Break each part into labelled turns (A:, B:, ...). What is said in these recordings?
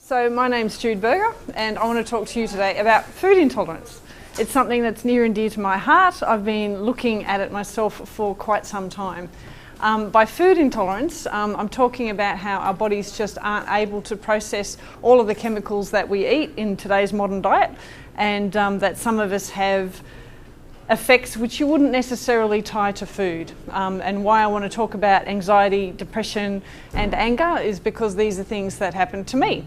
A: So my name's Jude Berger and I want to talk to you today about food intolerance. It's something that's near and dear to my heart. I've been looking at it myself for quite some time. By food intolerance, I'm talking about how our bodies just aren't able to process all of the chemicals that we eat in today's modern diet, and that some of us have effects which you wouldn't necessarily tie to food. And why I want to talk about anxiety, depression and anger is because these are things that happened to me.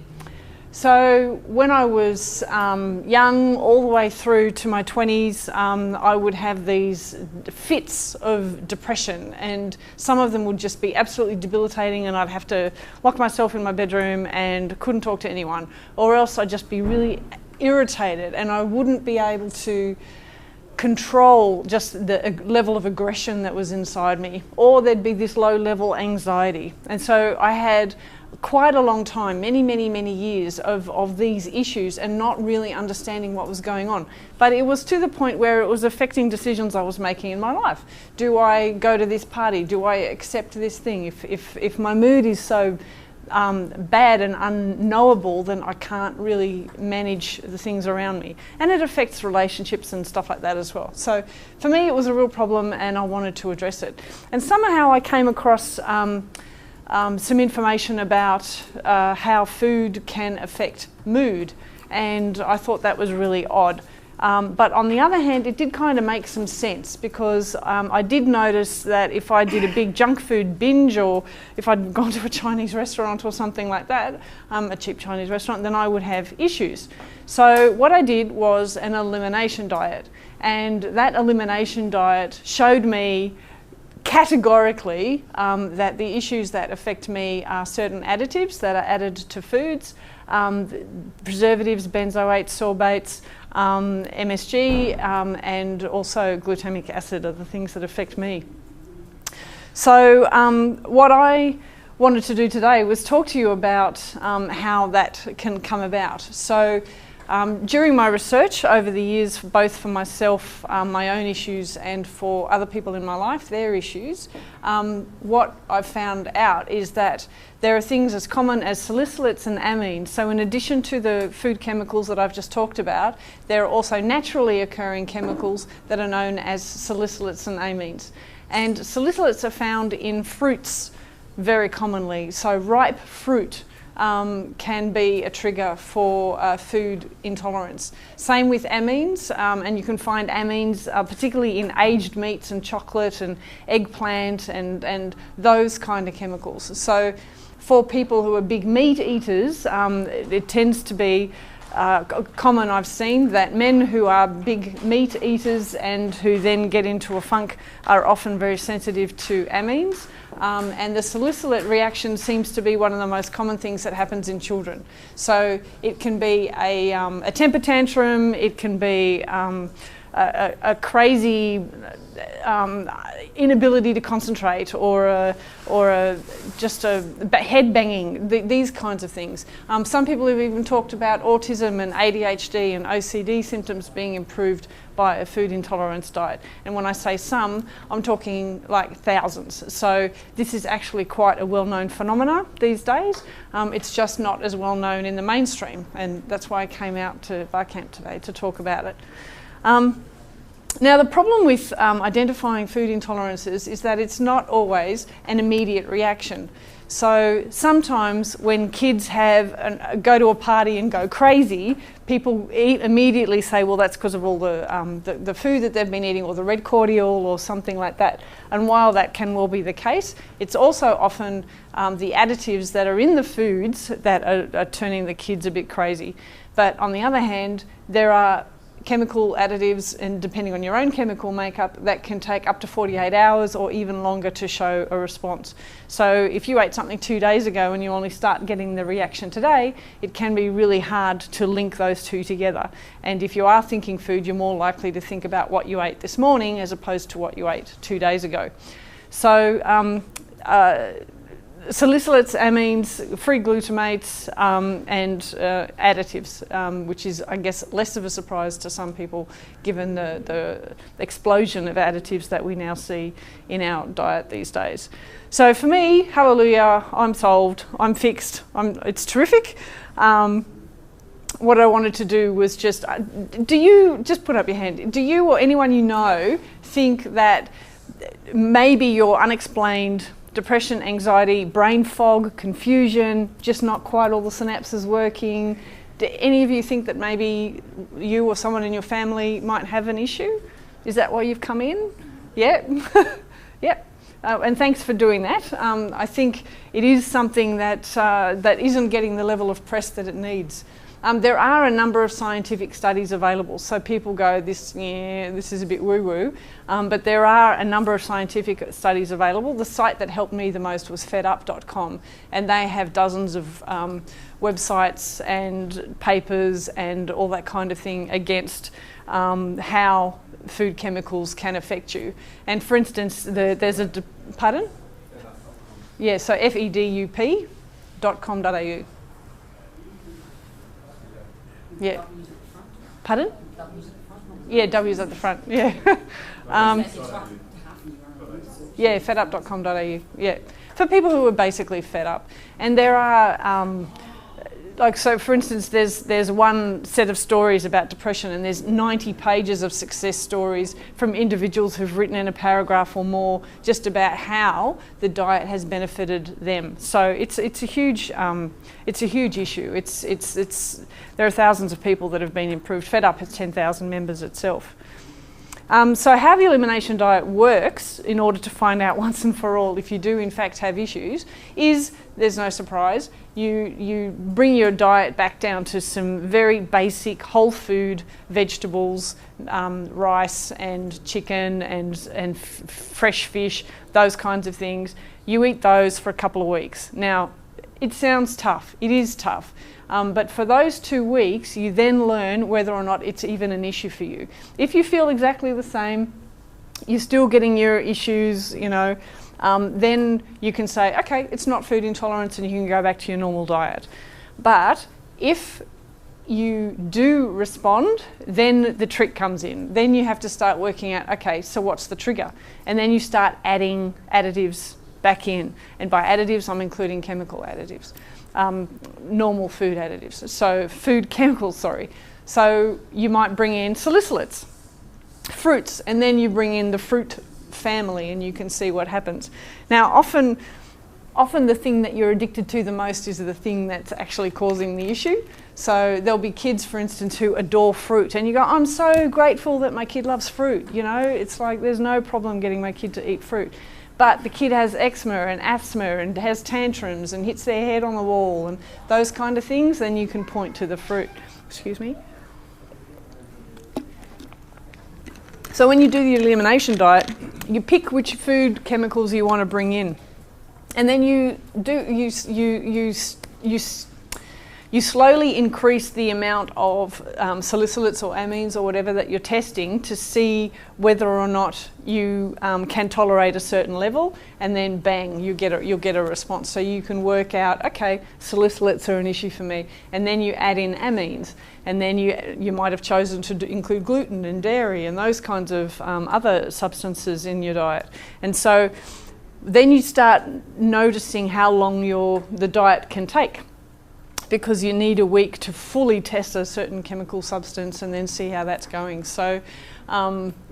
A: So when I was young, all the way through to my 20s, I would have these fits of depression, and some of them would just be absolutely debilitating, and I'd have to lock myself in my bedroom and couldn't talk to anyone, or else I'd just be really irritated and I wouldn't be able to control just the level of aggression that was inside me, or there'd be this low level anxiety. And so I had quite a long time, many years of these issues and not really understanding what was going on. But it was to the point where it was affecting decisions I was making in my life. Do I go to this party? Do I accept this thing? If my mood is so bad and unknowable, then I can't really manage the things around me. And it affects relationships and stuff like that as well. So for me it was a real problem and I wanted to address it. And somehow I came across some information about how food can affect mood, and I thought that was really odd. But on the other hand, it did kind of make some sense, because I did notice that if I did a big junk food binge, or if I'd gone to a Chinese restaurant or something like that, a cheap Chinese restaurant, then I would have issues. So what I did was an elimination diet, and that elimination diet showed me categorically that the issues that affect me are certain additives that are added to foods, preservatives, benzoates, sorbates, MSG, and also glutamic acid are the things that affect me. So what I wanted to do today was talk to you about how that can come about. So during my research over the years, both for myself, my own issues, and for other people in my life, their issues, what I've found out is that there are things as common as salicylates and amines. So in addition to the food chemicals that I've just talked about, there are also naturally occurring chemicals that are known as salicylates and amines. And salicylates are found in fruits very commonly. So ripe fruit can be a trigger for food intolerance. Same with amines, and you can find amines particularly in aged meats and chocolate and eggplant and those kind of chemicals. So for people who are big meat eaters, it tends to be common, I've seen, that men who are big meat eaters and who then get into a funk are often very sensitive to amines. And the salicylate reaction seems to be one of the most common things that happens in children. So it can be a temper tantrum, it can be a crazy inability to concentrate, or just a head banging, these kinds of things. Some people have even talked about autism and ADHD and OCD symptoms being improved by a food intolerance diet. And when I say some, I'm talking like thousands. So this is actually quite a well-known phenomena these days. It's just not as well known in the mainstream, and that's why I came out to Barcamp today to talk about it. Now the problem with identifying food intolerances is that it's not always an immediate reaction. So sometimes when kids go to a party and go crazy, people immediately say, well, that's because of all the food that they've been eating, or the red cordial or something like that. And while that can well be the case, it's also often the additives that are in the foods that are turning the kids a bit crazy. But on the other hand, there are chemical additives, and depending on your own chemical makeup, that can take up to 48 hours or even longer to show a response. So if you ate something 2 days ago and you only start getting the reaction today, it can be really hard to link those two together. And if you are thinking food, you're more likely to think about what you ate this morning as opposed to what you ate 2 days ago. So salicylates, amines, free glutamates, and additives, which is, I guess, less of a surprise to some people given the explosion of additives that we now see in our diet these days. So for me, hallelujah, I'm solved, I'm fixed, it's terrific. What I wanted to do was just put up your hand, do you or anyone you know think that maybe your unexplained depression, anxiety, brain fog, confusion, just not quite all the synapses working? Do any of you think that maybe you or someone in your family might have an issue? Is that why you've come in? Yeah? Yep. And thanks for doing that. I think it is something that, that isn't getting the level of press that it needs. There are a number of scientific studies available, so people go, this is a bit woo-woo, but there are a number of scientific studies available. The site that helped me the most was fedup.com, and they have dozens of websites and papers and all that kind of thing against how food chemicals can affect you. And for instance, there's a, pardon? Yeah, so fedup.com.au. Yeah. Pardon? Yeah, W's at the front. Yeah. Yeah, fedup.com.au. Yeah. For people who are basically fed up. And there are, so for instance, there's one set of stories about depression, and there's 90 pages of success stories from individuals who've written in a paragraph or more just about how the diet has benefited them. So it's a huge issue. There are thousands of people that have been improved. FedUp has 10,000 members itself. So how the elimination diet works, in order to find out once and for all if you do in fact have issues, is, there's no surprise, you bring your diet back down to some very basic whole food vegetables, rice and chicken and fresh fish, those kinds of things. You eat those for a couple of weeks. Now, it sounds tough, it is tough. But for those 2 weeks, you then learn whether or not it's even an issue for you. If you feel exactly the same, you're still getting your issues, you know, then you can say, okay, it's not food intolerance, and you can go back to your normal diet. But if you do respond, then the trick comes in. Then you have to start working out, okay, so what's the trigger? And then you start adding additives back in. And by additives, I'm including chemical additives. Normal food additives, so food chemicals, sorry. So you might bring in salicylates, fruits, and then you bring in the fruit family, and you can see what happens. Now, often the thing that you're addicted to the most is the thing that's actually causing the issue. So there'll be kids, for instance, who adore fruit, and you go, I'm so grateful that my kid loves fruit, you know, it's like there's no problem getting my kid to eat fruit. But the kid has eczema and asthma and has tantrums and hits their head on the wall and those kind of things, then you can point to the fruit. Excuse me. So when you do the elimination diet, you pick which food chemicals you want to bring in. And then you slowly increase the amount of salicylates or amines or whatever that you're testing to see whether or not you can tolerate a certain level, and then bang, you'll get a response. So you can work out, okay, salicylates are an issue for me, and then you add in amines, and then you might have chosen to include gluten and dairy and those kinds of other substances in your diet. And so then you start noticing how long the diet can take, because you need a week to fully test a certain chemical substance and then see how that's going. So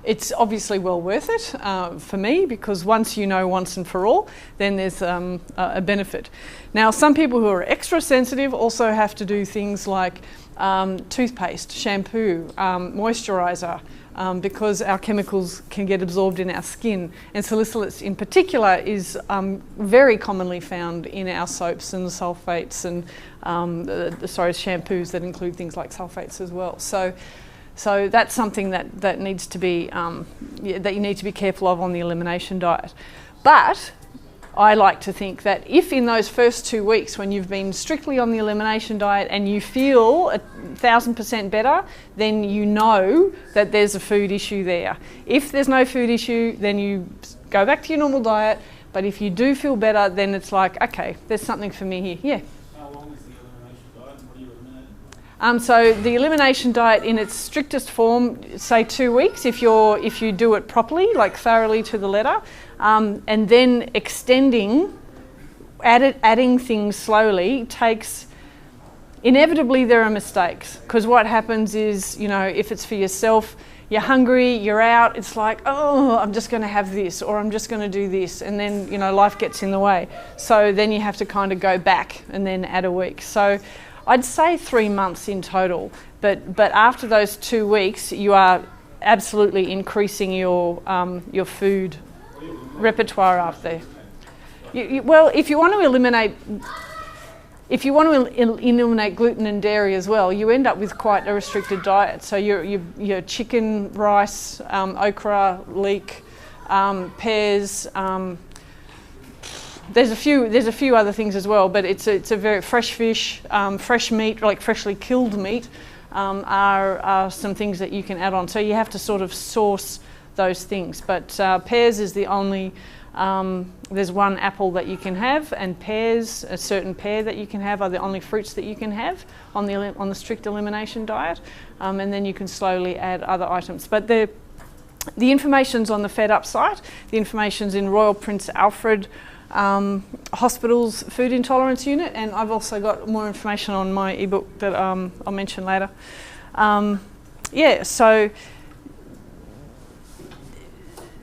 A: it's obviously well worth it for me, because once you know once and for all, then there's a benefit. Now, some people who are extra sensitive also have to do things like toothpaste, shampoo, moisturiser, because our chemicals can get absorbed in our skin, and salicylates in particular is very commonly found in our soaps and sulfates and shampoos that include things like sulfates as well. So that's something that needs to be that you need to be careful of on the elimination diet. But I like to think that if in those first 2 weeks when you've been strictly on the elimination diet and you feel 1,000% better, then you know that there's a food issue there. If there's no food issue, then you go back to your normal diet, But if you do feel better, then it's like, okay, there's something for me here. Yeah.
B: How long is the elimination diet and what do you eliminate?
A: So the elimination diet in its strictest form, say 2 weeks, if you do it properly, like thoroughly to the letter, and then extending, adding things slowly takes. Inevitably, there are mistakes, because what happens is, you know, if it's for yourself, you're hungry, you're out, it's like, oh, I'm just going to have this, or I'm just going to do this, and then, you know, life gets in the way. So then you have to kind of go back and then add a week. So I'd say 3 months in total, but after those 2 weeks, you are absolutely increasing your food repertoire after. Well, if you want to eliminate gluten and dairy as well, you end up with quite a restricted diet. So your chicken, rice, okra, leek, pears. There's a few other things as well, but it's a very fresh fish, fresh meat, like freshly killed meat, are some things that you can add on. So you have to sort of source those things. But pears is the only. There's one apple that you can have, and pears, a certain pear that you can have, are the only fruits that you can have on the strict elimination diet, and then you can slowly add other items. But the information's on the Fed Up site. The information's in Royal Prince Alfred Hospital's food intolerance unit, and I've also got more information on my ebook that I'll mention later. Yeah, so.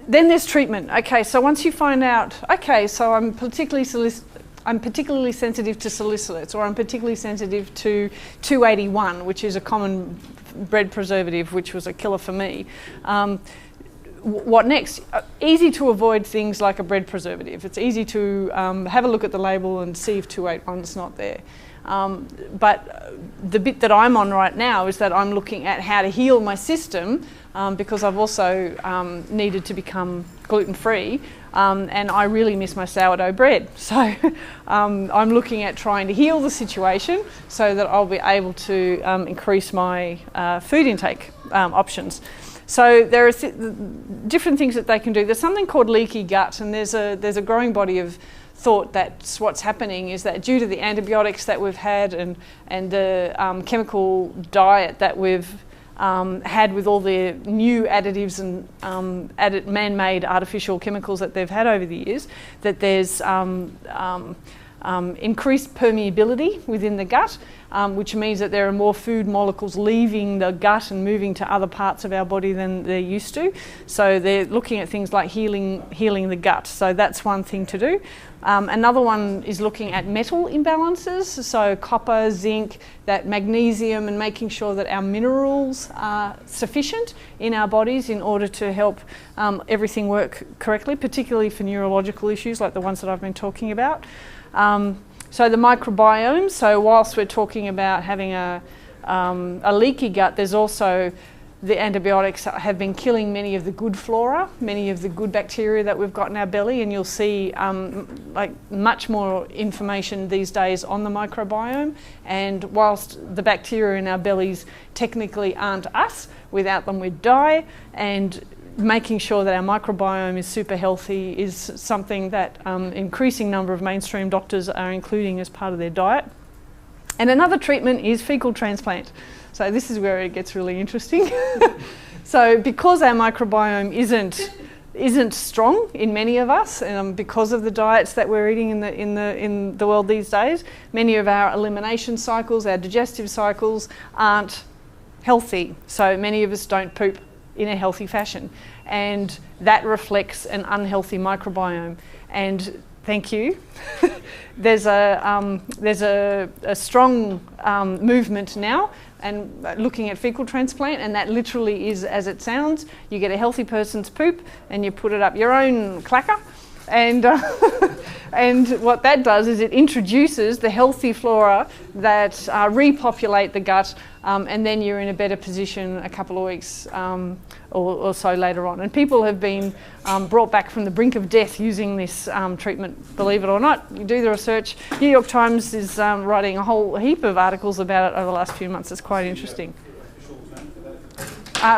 A: Then there's treatment. Okay, so once you find out, okay, so I'm particularly sensitive to salicylates, or I'm particularly sensitive to 281, which is a common bread preservative, which was a killer for me. What next? Easy to avoid things like a bread preservative. It's easy to have a look at the label and see if 281's not there. But the bit that I'm on right now is that I'm looking at how to heal my system, because I've also needed to become gluten-free, and I really miss my sourdough bread. So I'm looking at trying to heal the situation so that I'll be able to increase my food intake options. So there are different things that they can do. There's something called leaky gut, and there's a growing body of thought that what's happening is that due to the antibiotics that we've had and the chemical diet that we've had with all the new additives and man-made artificial chemicals that they've had over the years, that there's increased permeability within the gut, which means that there are more food molecules leaving the gut and moving to other parts of our body than they're used to. So they're looking at things like healing the gut. So that's one thing to do. Another one is looking at metal imbalances, so copper, zinc, that magnesium, and making sure that our minerals are sufficient in our bodies in order to help everything work correctly, particularly for neurological issues like the ones that I've been talking about. So the microbiome, so whilst we're talking about having a leaky gut, there's also the antibiotics have been killing many of the good flora, many of the good bacteria that we've got in our belly, and you'll see like much more information these days on the microbiome. And whilst the bacteria in our bellies technically aren't us, without them we'd die, and making sure that our microbiome is super healthy is something that increasing number of mainstream doctors are including as part of their diet. And another treatment is fecal transplant. So this is where it gets really interesting. So because our microbiome isn't strong in many of us, and because of the diets that we're eating in the world these days, many of our elimination cycles, our digestive cycles aren't healthy. So many of us don't poop in a healthy fashion, and that reflects an unhealthy microbiome. And thank you. There's a strong movement now and looking at fecal transplant, and that literally is as it sounds. You get a healthy person's poop and you put it up your own clacker, and and what that does is it introduces the healthy flora that repopulate the gut, and then you're in a better position a couple of weeks or so later on. And people have been brought back from the brink of death using this treatment, believe it or not. You do the research. New York Times is writing a whole heap of articles about it over the last few months. It's quite interesting.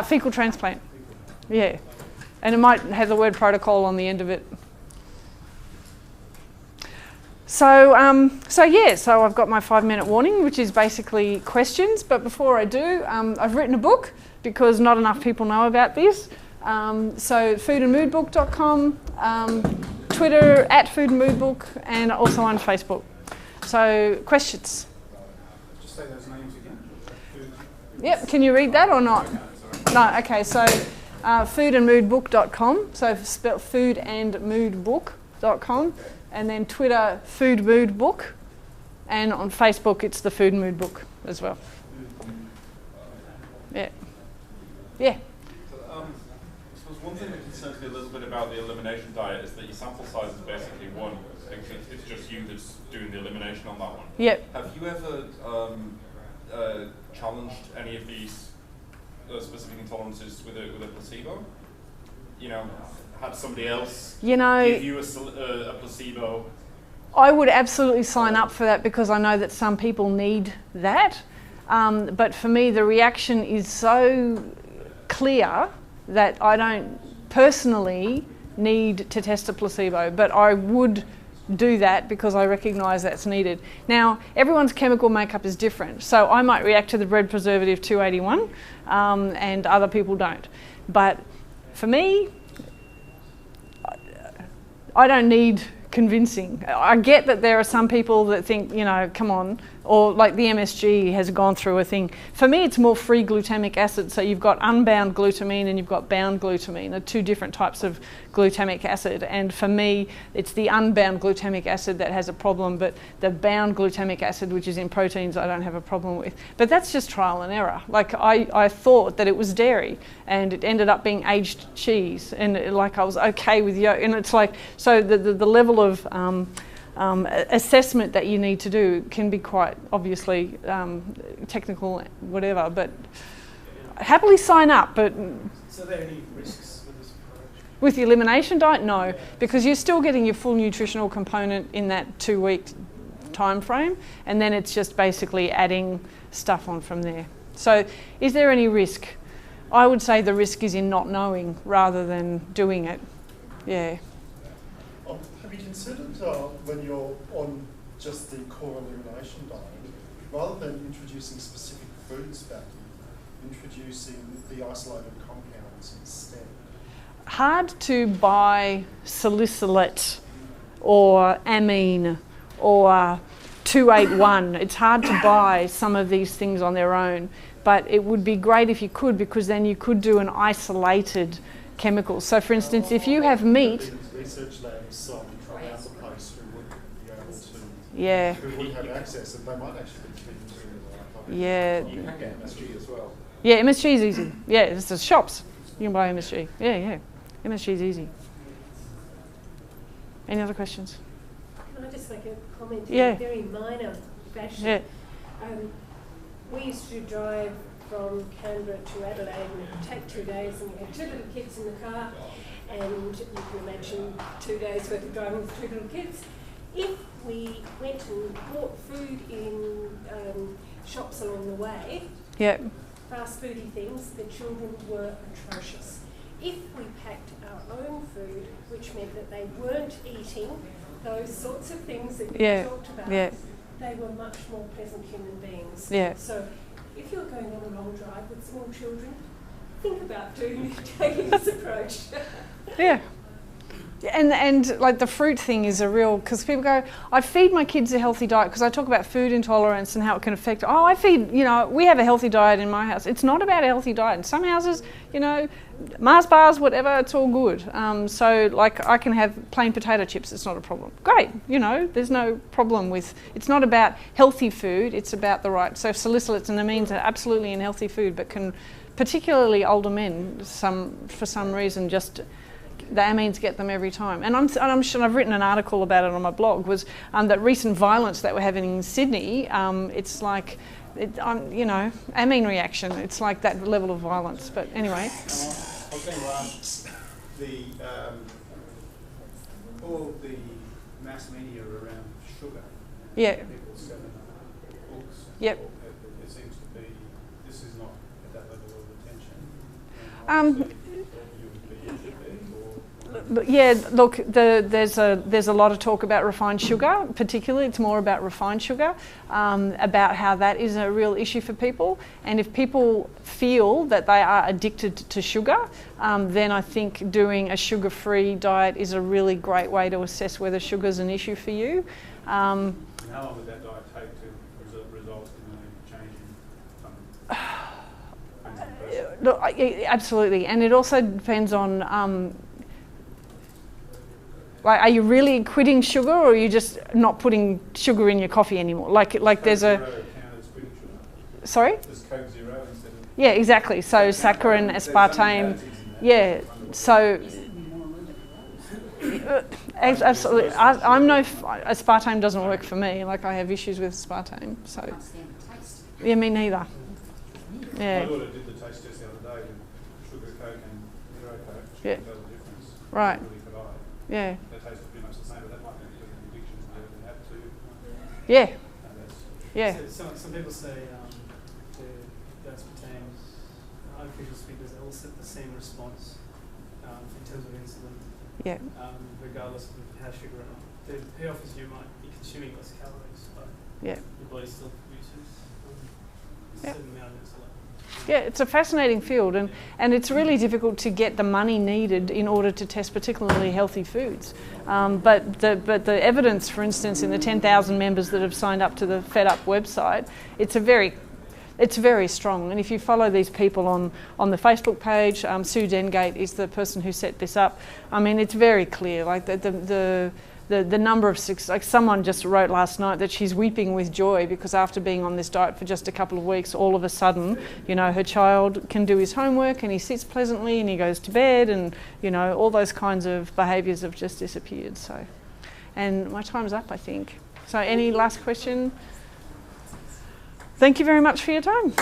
A: Fecal transplant, yeah. And it might have the word protocol on the end of it. So I've got my 5-minute warning, which is basically questions. But before I do, I've written a book because not enough people know about this. So foodandmoodbook.com, Twitter @foodandmoodbook, and also on Facebook. So questions?
B: Just say those names again.
A: Yep, can you read that or not? No, okay, so foodandmoodbook.com, so spelled foodandmoodbook.com, and then Twitter, Food Mood Book, and on Facebook it's the Food Mood Book as well. Yeah. Yeah.
C: So, I suppose one thing that concerns me a little bit about the elimination diet is that your sample size is basically one. It's just you that's doing the elimination on that one.
A: Yep.
C: Have you ever challenged any of these specific intolerances with a placebo? You know, had somebody else give you a placebo?
A: I would absolutely sign up for that because I know that some people need that. But for me, the reaction is so clear that I don't personally need to test a placebo, but I would do that because I recognise that's needed. Now, everyone's chemical makeup is different, so I might react to the bread preservative 281 and other people don't. But for me, I don't need convincing. I get that there are some people that think, you know, come on, or like the MSG has gone through a thing. For me, it's more free glutamic acid. So you've got unbound glutamine and you've got bound glutamine. They're two different types of glutamic acid. And for me, it's the unbound glutamic acid that has a problem, but the bound glutamic acid, which is in proteins, I don't have a problem with. But that's just trial and error. Like I thought that it was dairy and it ended up being aged cheese. And like I was okay with yolk. And it's like, so the level of assessment that you need to do can be quite obviously technical, whatever, but happily sign up. But
B: So are there any risks with this approach?
A: with the elimination diet, no, because you're still getting your full nutritional component in that 2-week time frame, and then it's just basically adding stuff on from there. So is there any risk? I would say the risk is in not knowing rather than doing it. Yeah.
D: Have you considered when you're on just the core elimination diet, rather than introducing specific foods back in, introducing the isolated compounds instead?
A: Hard to buy salicylate or amine or 281. It's hard to buy some of these things on their own, but it would be great if you could, because then you could do an isolated chemical. So for instance, if you have meat,
D: Research labs around the place who would be able to,
A: yeah,
D: who would have access, and they might actually be speaking to the
A: yeah,
C: You can get MSG as well.
A: yeah, MSG is easy. Yeah, it's the shops. You can buy MSG. Yeah, MSG is easy. Any other questions?
E: Can I just make a comment in
A: Yeah.
E: a very minor fashion?
A: Yeah.
E: We used to drive from Canberra to Adelaide, and it would take 2 days, and we had 2 little kids in the car, and you can imagine 2 days worth of driving with 2 little kids. If we went and bought food in shops along the way,
A: Yeah.
E: fast foody things, the children were atrocious. If we packed our own food, which meant that they weren't eating those sorts of things that you
A: Yeah.
E: talked about,
A: Yeah.
E: they were much more pleasant human beings.
A: Yeah.
E: So if you're going on a long drive with small children, think about taking this approach.
A: Yeah. And like the fruit thing is a real, because people go, I feed my kids a healthy diet, because I talk about food intolerance and how it can affect, I feed, we have a healthy diet in my house. It's not about a healthy diet. In some houses, Mars bars, whatever, it's all good. So like I can have plain potato chips, it's not a problem. Great, there's no problem with, it's not about healthy food, it's about the right, so salicylates and amines are absolutely in healthy food, but can, particularly older men, for some reason, just the amines get them every time. And I'm sure I've written an article about it on my blog, was that recent violence that we're having in Sydney, it's like, amine reaction, it's like that level of violence. But anyway.
B: I was going to ask, all the mass media around sugar,
A: Yeah.
B: people selling books,
A: Yep.
B: it seems to be, this is not at that level of attention.
A: Yeah, look, there's a lot of talk about refined sugar, particularly. It's more about refined sugar, about how that is a real issue for people. And if people feel that they are addicted to sugar, then I think doing a sugar-free diet is a really great way to assess whether sugar's an issue for you.
B: How long would that diet take to result in a change in
A: Look, absolutely, and it also depends on like, are you really quitting sugar, or are you just not putting sugar in your coffee anymore? Like there's a. Sorry.
B: Does Coke Zero instead of?
A: Yeah, exactly. So saccharin, aspartame. Yeah. So. Absolutely. I'm no. Aspartame doesn't work for me. Like, I have issues with aspartame. So. Yeah, me neither. Yeah.
B: My daughter did the taste test the other day with sugar Coke and Zero Coke. She
A: Yeah.
B: could tell the difference.
A: Right.
B: Really could I.
A: Yeah.
B: They taste pretty much the same, but that might be because of the addictions they have to.
A: Yeah. Yeah.
F: Some people say the aspartame, artificial sweeteners, they all set the same response in terms of insulin,
A: Yeah.
F: regardless of how sugar or not. The payoff is you might be consuming less calories, but
A: Yeah.
F: your body still produces a certain amount of insulin.
A: Yeah, it's a fascinating field, and it's really difficult to get the money needed in order to test particularly healthy foods. But the evidence, for instance, in the 10,000 members that have signed up to the Fed Up website, it's very strong. And if you follow these people on the Facebook page, Sue Dengate is the person who set this up. I mean, it's very clear. Like the number of like, someone just wrote last night that she's weeping with joy because after being on this diet for just a couple of weeks, all of a sudden, you know, her child can do his homework and he sits pleasantly and he goes to bed, and you know, all those kinds of behaviours have just disappeared. So, and my time's up, I think. So, any last question? Thank you very much for your time.